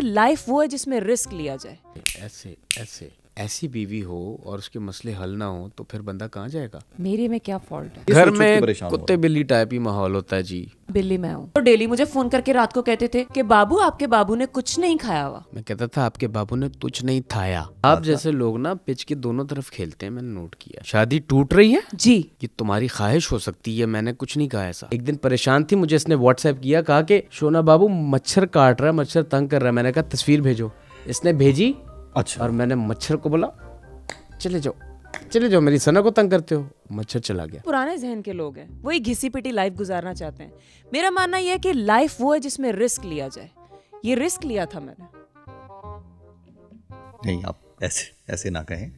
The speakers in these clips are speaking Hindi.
कि लाइफ वो है जिसमें रिस्क लिया जाए। ऐसी बीवी हो और उसके मसले हल ना हो तो फिर बंदा कहाँ जाएगा? मेरे में क्या फॉल्ट है? घर में कुत्ते बिल्ली टाइप ही माहौल होता है जी। बिल्ली मैं हूँ। तो डेली मुझे फोन करके रात को कहते थे कि बाबू आपके बाबू ने कुछ नहीं खाया हुआ। मैं कहता था आपके बाबू ने कुछ नहीं खाया। आप जैसे लोग ना पिच के दोनों तरफ खेलते हैं, मैंने नोट किया। शादी टूट रही है जी, कि तुम्हारी ख्वाहिश हो सकती है, मैंने कुछ नहीं कहा ऐसा। एक दिन परेशान थी, मुझे इसने व्हाट्सएप किया, कहा कि शोना बाबू मच्छर काट रहा है, मच्छर तंग कर रहा है। मैंने कहा तस्वीर भेजो, इसने भेजी। अच्छा। और मैंने मच्छर को बोला चले जाओ, मेरी सना को तंग करते हो। मच्छर चला गया। पुराने जहन के लोग हैं, वही घिसी पिटी लाइफ गुजारना चाहते हैं। मेरा मानना यह है कि लाइफ वो है जिसमें रिस्क लिया जाए। ये रिस्क लिया था मैंने। नहीं, आप ऐसे ना कहें।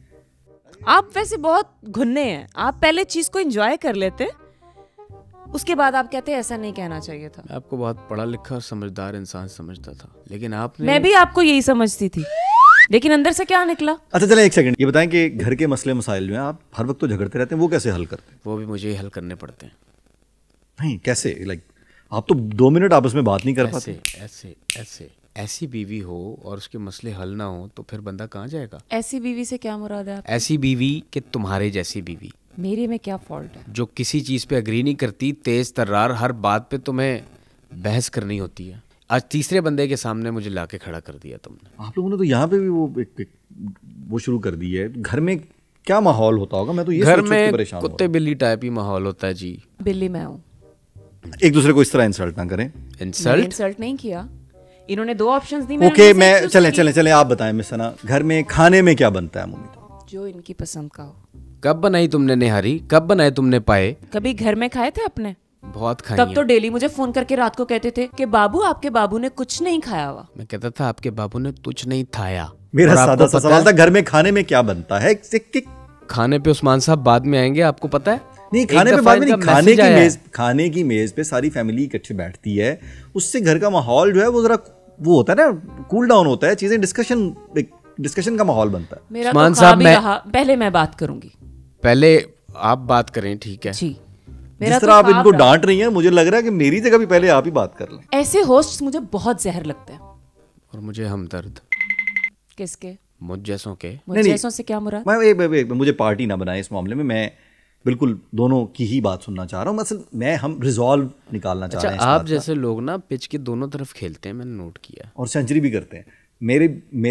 आप वैसे बहुत घुन्ने हैं। आप पहले चीज को एंजॉय कर लेते, उसके बाद आप कहते हैं ऐसा नहीं कहना चाहिए था। मैं आपको बहुत पढ़ा लिखा और समझदार इंसान समझता था, लेकिन आपने। मैं भी आपको यही समझती थी, लेकिन अंदर से क्या निकला। अच्छा चलें, एक सेकंड, ये बताएं कि घर के मसले मसाइल जो हैं आप हर वक्त तो झगड़ते रहते हैं, वो कैसे हल करते हैं? वो भी मुझे ही हल करने पड़ते हैं। नहीं कैसे? आप तो 2 मिनट आपस में बात नहीं कर पाते। ऐसी बीवी हो और उसके मसले हल ना हो तो फिर बंदा कहाँ जाएगा? ऐसी बीवी से क्या मुराद है? ऐसी बीवी कि तुम्हारे जैसी बीवी। मेरे में क्या फॉल्ट है? जो किसी चीज पे अग्री नहीं करती, तेज तर्रार, हर बात पे तुम्हें बहस करनी होती है। आज तीसरे बंदे के सामने मुझे लाके खड़ा कर दिया तुमने। आप लोगों ने तो यहाँ पे भी वो शुरू कर दी है। घर में क्या माहौल होता होगा? मैं तो ये घर सोच के परेशान में कुत्ते बिल्ली टाइप ही माहौल होता है जी। बिल्ली मैं हूँ। एक दूसरे को इस तरह इंसल्ट ना करें। इंसल्ट नहीं किया, इन्होंने 2 ऑप्शंस दी। ओके, मैं चले आप बताएं मिस सना, घर में खाने में क्या बनता है? मम्मी जो इनकी पसंद का हो। कब बनाई तुमने निहारी? कब बनाए तुमने पाए? कभी घर में खाए थे अपने? बहुत खाई। तब तो डेली मुझे फोन करके रात को कहते थे कि बाबू आपके बाबू ने कुछ नहीं खाया हुआ। मैं कहता था आपके बाबू ने कुछ नहीं खाया। मेरा सादा सा सवाल था, घर में खाने में क्या बनता है? खाने पे उस्मान साहब बाद में आएंगे, आपको पता है? नहीं, खाने पे बाद में नहीं, खाने की मेज पे सारी फैमिली इकट्ठे बैठती है, उससे घर का माहौल जो है वो जरा वो होता है ना, कूल डाउन होता है, चीजें डिस्कशन का माहौल बनता है। मेरा तो ख्वाब ही रहा। पहले मैं बात करूंगी। पहले आप बात करें, ठीक है जी। जिस तरह आप इनको डांट रही हैं, मुझे लग रहा है कि मेरी जगह भी पहले आप ही बात कर लें। ऐसे होस्ट मुझे बहुत जहर लगते हैं। और मुझे हमदर्द। किसके? मुझ जैसों के। मुझ जैसों से क्या मुराद? मुझे पार्टी ना बनाए इस मामले में। मैं बिल्कुल दोनों की ही बात सुनना चाह रहा हूँ। मतलब हम रिजॉल्व निकालना चाह रहे हैं। आप जैसे लोग ना पिच के दोनों तरफ खेलते हैं, मैंने नोट किया, और सेंचुरी भी करते हैं।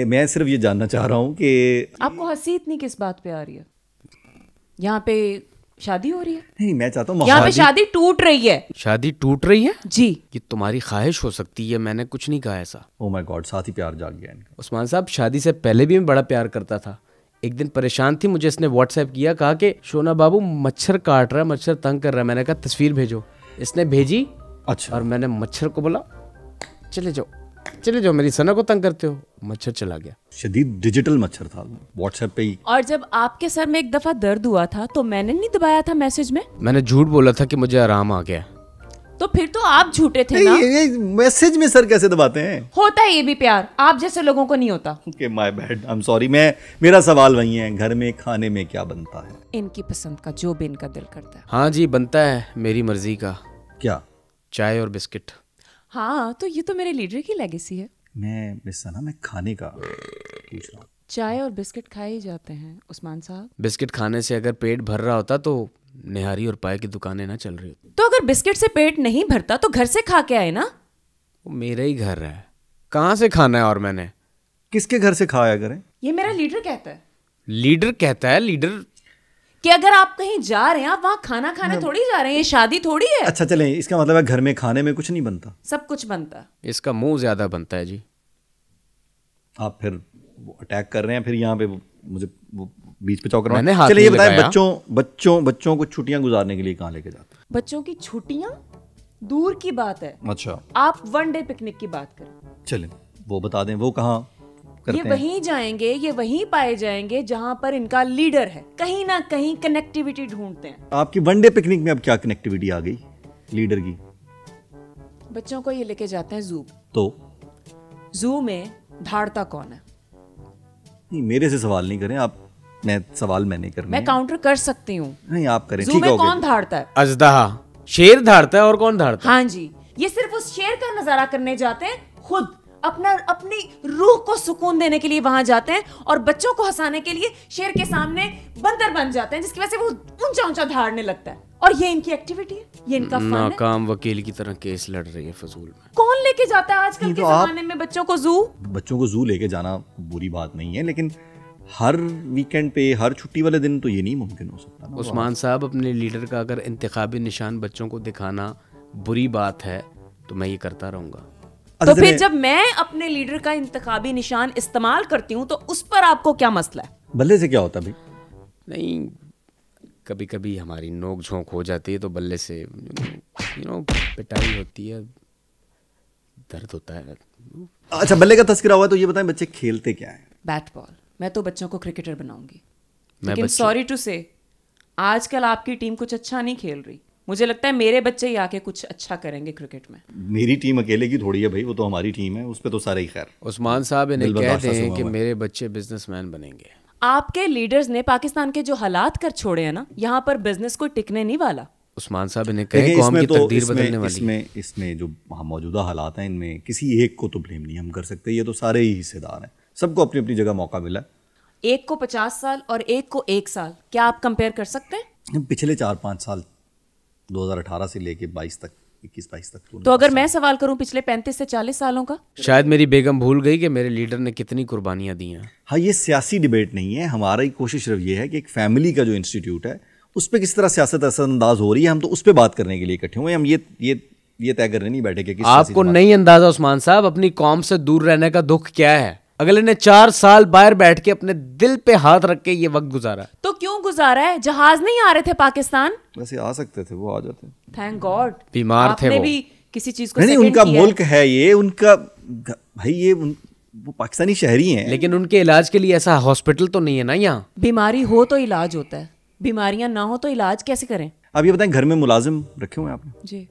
मैं सिर्फ ये जानना चाह रहा हूँ कि आपको हंसी इतनी किस बात पे आ रही है? यहाँ पे शादी हो रही है? नहीं, मैं चाहता हूँ यहाँ पे शादी टूट रही है। शादी टूट रही है जी। कि तुम्हारी ख्वाहिश हो सकती है, मैंने कुछ नहीं कहा ऐसा। ओह माय गॉड, साथ ही प्यार जाग गया इनका। उस्मान साहब, शादी से पहले भी मैं बड़ा प्यार करता था। एक दिन परेशान थी, मुझे इसने व्हाट्सएप किया, कहा कि शोना बाबू मच्छर काट रहा है, मच्छर तंग कर रहा है। मैंने कहा तस्वीर भेजो, इसने भेजी। अच्छा। और मैंने मच्छर को बोला चले जाओ, मेरी सना को तंग करते हो। मच्छर चला गया। शदीद डिजिटल मच्छर था, व्हाट्सएप पे ही। और जब आपके सर में एक दफा दर्द हुआ था तो मैंने नहीं दबाया था मैसेज में? मैंने झूठ बोला था कि मुझे आराम आ गया। तो फिर तो आप झूठे थे ना। ये मैसेज में सर कैसे दबाते हैं? होता है ये भी प्यार, आप जैसे लोगों को नहीं होता। Okay, my bad, I am sorry. मेरा सवाल वही है, घर में खाने में क्या बनता है? इनकी पसंद का, जो भी इनका दिल करता है। हाँ जी, बनता है मेरी मर्जी का। क्या? चाय और बिस्किट। हाँ, तो ये तो मेरे लीडर की लेगेसी है। मैं खाने का पूछ रहा हूँ। चाय और बिस्किट खाए ही जाते हैं उस्मान साहब। बिस्किट खाने से अगर पेट भर रहा होता तो निहारी और पाए की दुकानें ना चल रही होती। तो अगर बिस्किट से पेट नहीं भरता तो घर से खा के आए ना। वो मेरा ही घर है, कहाँ से खाना है? और मैंने किसके घर से खाया करें? ये मेरा लीडर कहता है। लीडर कहता है? लीडर कि अगर आप कहीं जा रहे हैं, आप वहाँ खाना खाने थोड़ी जा रहे हैं, ये शादी थोड़ी है। अच्छा चलें, इसका मतलब है घर में खाने में कुछ नहीं बनता? सब कुछ बनता है। इसका मुंह ज्यादा बनता है जी। आप फिर अटैक कर रहे हैं, फिर यहाँ पे मुझे वो बीच पे चौक रहा हूं। चलिए ये बताएं, बच्चों को छुट्टियां गुजारने के लिए कहाँ लेके जाते हैं? बच्चों की छुट्टियां दूर की बात है। अच्छा, आप 1 डे पिकनिक की बात करें। चलें वो बता दें, वो कहाँ करते हैं? ये वहीं जाएंगे, ये वहीं पाए जाएंगे जहां पर इनका लीडर है। कहीं ना कहीं कनेक्टिविटी ढूंढते हैं। आपकी 1 डे पिकनिक में अब क्या कनेक्टिविटी आ गई लीडर की? बच्चों को ये लेके जाते हैं जू। तो जू में धाड़ता कौन है? नहीं, मेरे से सवाल नहीं करें आप। सवाल मैं नहीं करना। मैं काउंटर कर सकती हूँ। नहीं, आप करें। जू में कौन धाड़ता है? अजदहा। शेर धाड़ता है, और कौन धाड़ता है? हाँ जी, ये सिर्फ उस शेर का नजारा करने जाते हैं, खुद अपनी रूह को सुकून देने के लिए वहां जाते हैं और बच्चों को हंसाने के लिए शेर के सामने बंदर बन जाते हैं, जिसकी वजह से वो ऊंचा ऊंचा धाड़ने लगता है। और ये इनकी एक्टिविटी है, ये इनका फन है। नाकाम वकील की तरह केस लड़ रही है फजूल में। कौन लेके जाता है आजकल के जमाने में बच्चों को ज़ू? बच्चों को ज़ू लेके जाना बुरी बात नहीं है, लेकिन हर वीकेंड पे, हर छुट्टी वाले दिन तो ये नहीं मुमकिन हो सकता ना। उस्मान साहब, अपने लीडर का अगर इंतखाबी निशान बच्चों को दिखाना बुरी बात है तो मैं ये करता रहूंगा। तो फिर जब मैं अपने लीडर का इंतखाबी निशान इस्तेमाल करती हूँ तो उस पर आपको क्या मसला है? बल्ले से क्या होता है भाई? नहीं, कभी कभी हमारी नोक झोंक हो जाती है तो बल्ले से पिटाई होती है, दर्द होता है। अच्छा, बल्ले का तस्करा हुआ तो ये बताएं बच्चे खेलते क्या है? Bat ball. मैं तो बच्चों को क्रिकेटर बनाऊंगी, लेकिन सॉरी टू से आजकल आपकी टीम कुछ अच्छा नहीं खेल रही। मुझे लगता है मेरे बच्चे ही आके कुछ अच्छा करेंगे क्रिकेट में। मेरी टीम अकेले की थोड़ी है भाई, वो तो हमारी टीम है, उस पे तो सारे ही खैर। उस्मान साहब इन्हें कहते हैं कि मेरे बच्चे बिजनेसमैन बनेंगे। आपके लीडर्स ने पाकिस्तान के जो हालात कर छोड़े हैं ना, यहाँ पर बिजनेस कोई टिकने नहीं वाला। उस्मान साहब इन्हें कहे कौम की तकदीर बदलने वाली। इसमें जो मौजूदा हालात हैं, इनमें किसी एक को तो ब्लेम नहीं हम कर सकते, ये तो सारे ही हिस्सेदार हैं, सबको अपनी अपनी जगह मौका मिला। एक को 50 साल और एक को 1 साल, क्या आप कंपेयर कर सकते हैं? पिछले 4-5 साल 2018 से लेके 22 तक, 21-22 तक। तो अगर मैं सवाल करूं पिछले 35 से 40 सालों का, शायद मेरी बेगम भूल गई कि मेरे लीडर ने कितनी कुर्बानियां दी हैं। हाँ, ये सियासी डिबेट नहीं है, हमारी कोशिश सिर्फ ये है कि एक फैमिली का जो इंस्टीट्यूट है उस पर किस तरह सियासत असरअंदाज हो रही है, हम तो उस पर बात करने के लिए इकट्ठे हुए। हम ये तय करने नहीं बैठे कि आपको नहीं अंदाजा उस्मान साहब अपनी कौम से दूर रहने का दुख क्या है। अगले ने 4 साल बाहर बैठ के अपने दिल पे हाथ रख के ये वक्त गुजारा। तो क्यों गुजारा है? जहाज नहीं आ रहे थे पाकिस्तान? वैसे आ सकते थे, वो आ जाते। थैंक गॉड, बीमार थे वो। भी किसी चीज को नहीं, उनका मुल्क है ये, उनका भाई, ये वो पाकिस्तानी शहरी हैं, लेकिन उनके इलाज के लिए ऐसा हॉस्पिटल तो नहीं है ना यहाँ। बीमारी हो तो इलाज होता है, बीमारियां ना हो तो इलाज कैसे करें? आप ये बताएं, घर में मुलाजिम रखे हुए हैं आपने? जी।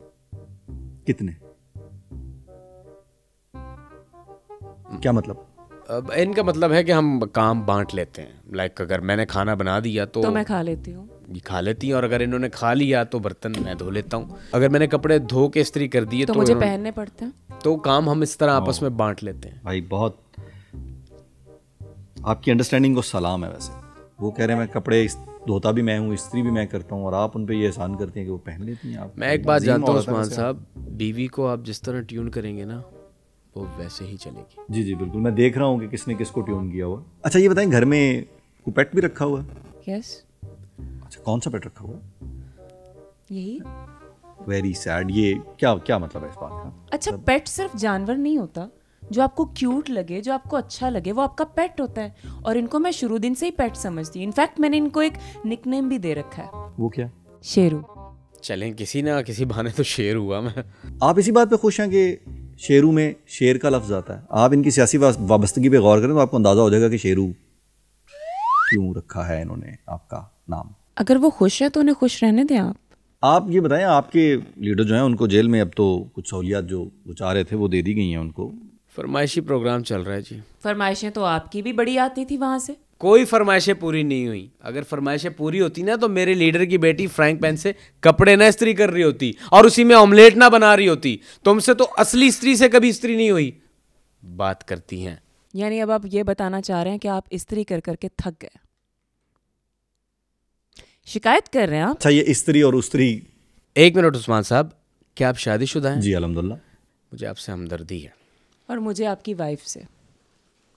कितने? क्या मतलब? अब इनका मतलब है कि हम काम बांट लेते हैं। लाइक अगर मैंने खाना बना दिया तो मैं खा लेती हूँ, ये खा लेती हैं, और अगर इन्होंने खा लिया तो बर्तन मैं धो लेता हूँ। अगर मैंने कपड़े धो के इस्त्री कर दिए तो मुझे पहनने पड़ते हैं। तो काम हम इस तरह आपस में बांट लेते हैं। भाई बहुत आपकी अंडरस्टैंडिंग को सलाम है। वैसे वो कह रहे हैं मैं कपड़े धोता भी मैं हूँ, इस्त्री भी मैं करता हूँ, और आप उन पे ये एहसान करते हैं कि वो पहन लेती हैं। आप, मैं एक बात जानता हूँ उस्मान साहब, बीवी को आप जिस तरह ट्यून करेंगे ना वो वैसे ही चलेगी। जी जी बिल्कुल, मैं देख रहा हूँ कि किसने किसको ट्यून किया हुआ। अच्छा ये बताएं, घर में कोई पेट भी रखा हुआ है? यस। अच्छा, कौन सा पेट रखा हुआ? यही। Very sad. ये क्या मतलब है इस बात का? अच्छा, पेट सिर्फ जानवर नहीं होता। जो आपको क्यूट लगे, जो आपको अच्छा लगे, वो आपका पेट होता है। और इनको मैं शुरू दिन से ही पेट समझती हूँ। इनफैक्ट मैंने इनको एक निकनेम भी दे रखा है। वो क्या? शेरू। चलें, किसी ना किसी बहाने तो शेर हुआ मैं। आप इसी बात पे खुश हैं कि शेरू में शेर का लफ्ज आता है? आप इनकी सियासी वाबस्तगी पे गौर करें तो आपको अंदाजा हो जाएगा कि शेरू क्यों रखा है इन्होंने आपका नाम। अगर वो खुश है तो उन्हें खुश रहने दें। आप ये बताएं, आपके लीडर जो हैं उनको जेल में अब तो कुछ सहूलियात जो वो चाह रहे थे वो दे दी गई हैं उनको। फरमाइशी प्रोग्राम चल रहा है जी। फरमाइशें तो आपकी भी बड़ी आती थी वहां से। कोई फरमाइशें पूरी नहीं हुई। अगर फरमाइशें पूरी होती ना तो मेरे लीडर की बेटी फ्रैंक पेन से कपड़े ना इस्त्री कर रही होती और उसी में ऑमलेट ना बना रही होती। तुमसे तो असली स्त्री से कभी इस्त्री नहीं हुई। बात करती हैं। यानी अब आप ये बताना चाह रहे हैं कि आप इस्त्री कर करके थक गए, शिकायत कर रहे हैं आप? अच्छा, ये इस्त्री और उस्त्री। एक मिनट उस्मान साहब, क्या आप शादीशुदा हैं? जी अल्हम्दुलिल्लाह। मुझे आपसे हमदर्दी है। और मुझे आपकी वाइफ से।